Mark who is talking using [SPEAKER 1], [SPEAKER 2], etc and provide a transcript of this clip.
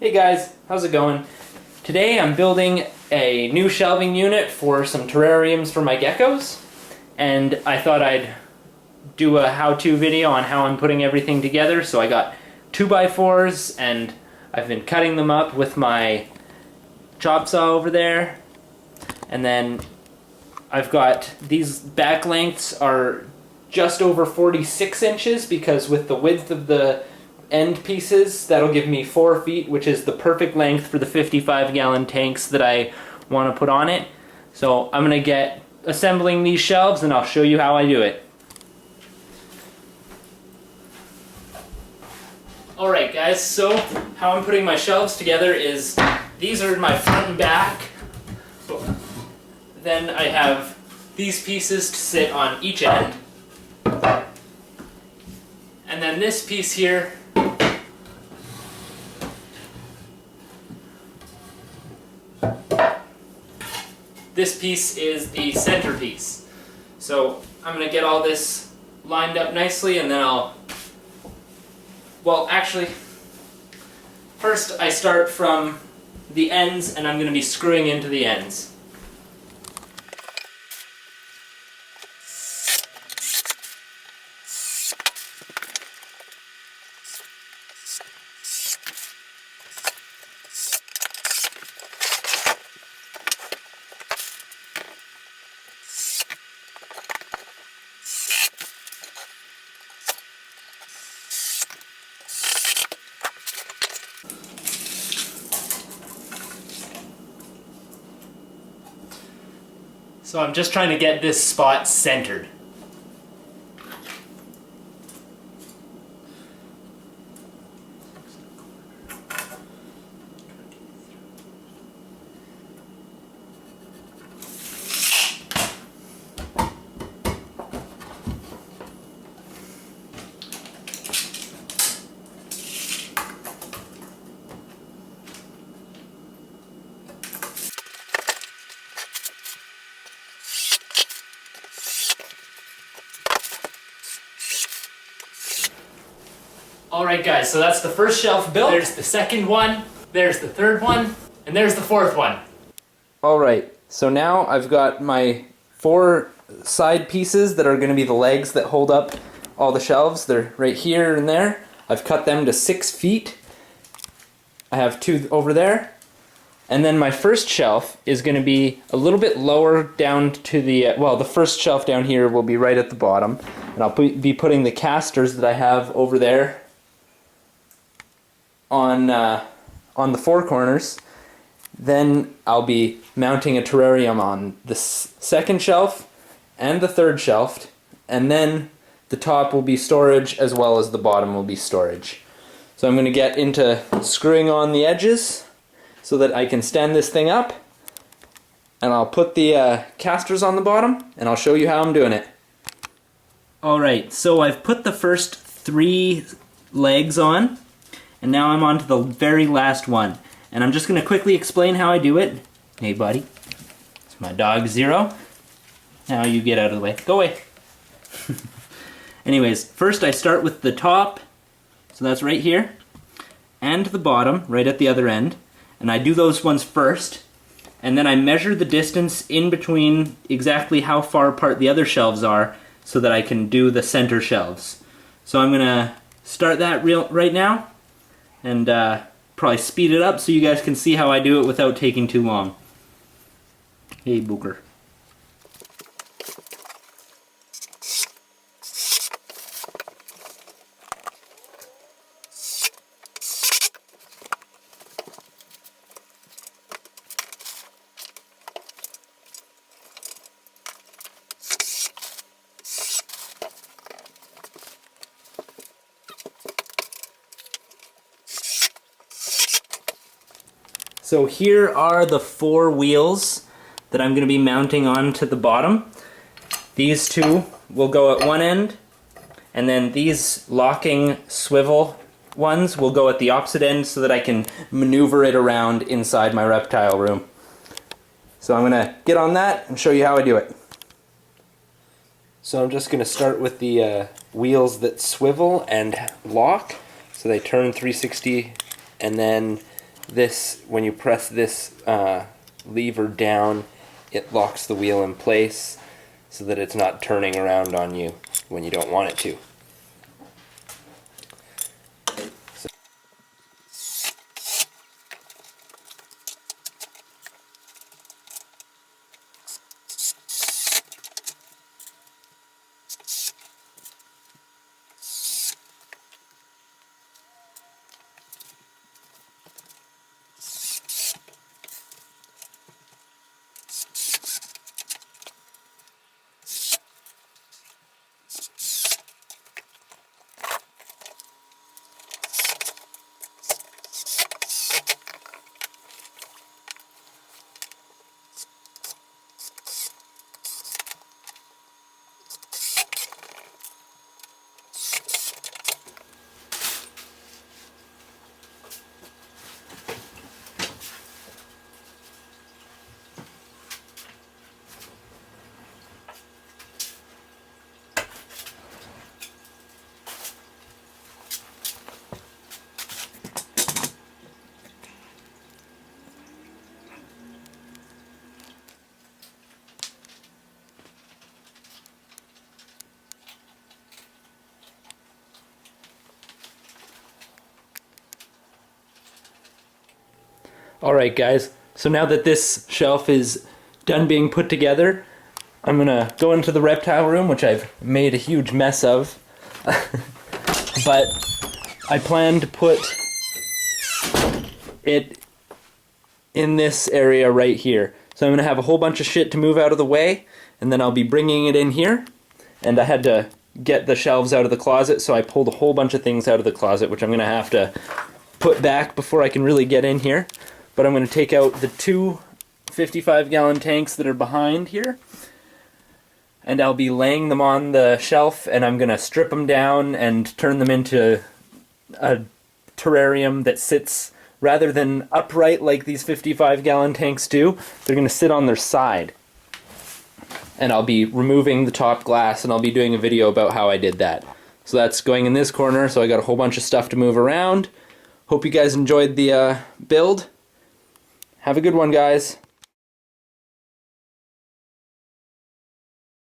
[SPEAKER 1] Hey guys, how's it going? Today I'm building a new shelving unit for some terrariums for my geckos, and I thought I'd do a how-to video on how I'm putting everything together. So I got 2x4s and I've been cutting them up with my chop saw over there, and then I've got these back lengths are just over 46 inches because with the width of the end pieces, that'll give me 4 feet, which is the perfect length for the 55-gallon tanks that I want to put on it. So I'm going to get assembling these shelves and I'll show you how I do it. Alright guys, so how I'm putting my shelves together is these are my front and back. Then I have these pieces to sit on each end. And then this piece here is the centerpiece. So I'm going to get all this lined up nicely and then well actually, first I start from the ends and I'm going to be screwing into the ends. So I'm just trying to get this spot centered. Alright guys, so that's the first shelf built. There's the second one, there's the third one, and there's the fourth one. Alright, so now I've got my 4 side pieces that are going to be the legs that hold up all the shelves. They're right here and there. I've cut them to 6 feet. I have 2 over there. And then my first shelf is going to be a little bit lower down to the, well, the first shelf down here will be right at the bottom. And I'll be putting the casters that I have over there on the 4 corners. Then I'll be mounting a terrarium on the second shelf and the third shelf, and then the top will be storage as well as the bottom will be storage. So I'm going to get into screwing on the edges so that I can stand this thing up, and I'll put the casters on the bottom and I'll show you how I'm doing it. Alright, so I've put the first 3 legs on, and now I'm on to the very last one. And I'm just going to quickly explain how I do it. Hey buddy, it's my dog Zero. Now you get out of the way. Go away. Anyways, first I start with the top, so that's right here, and the bottom, right at the other end. And I do those ones first, and then I measure the distance in between exactly how far apart the other shelves are so that I can do the center shelves. So I'm going to start that right now, and probably speed it up so you guys can see how I do it without taking too long. Hey Booker. So here are the 4 wheels that I'm going to be mounting onto the bottom. These 2 will go at one end, and then these locking swivel ones will go at the opposite end so that I can maneuver it around inside my reptile room. So I'm going to get on that and show you how I do it. So I'm just going to start with the wheels that swivel and lock. So they turn 360 and then this, when you press this lever down, it locks the wheel in place so that it's not turning around on you when you don't want it to. Alright guys, so now that this shelf is done being put together, I'm gonna go into the reptile room, which I've made a huge mess of. But I plan to put it in this area right here. So I'm gonna have a whole bunch of shit to move out of the way, and then I'll be bringing it in here. And I had to get the shelves out of the closet, so I pulled a whole bunch of things out of the closet, which I'm gonna have to put back before I can really get in here. But I'm going to take out the two 55-gallon tanks that are behind here, and I'll be laying them on the shelf, and I'm going to strip them down and turn them into a terrarium that sits, rather than upright like these 55-gallon tanks do, they're going to sit on their side. And I'll be removing the top glass, and I'll be doing a video about how I did that. So that's going in this corner, so I got a whole bunch of stuff to move around. Hope you guys enjoyed the build. Have a good one, guys.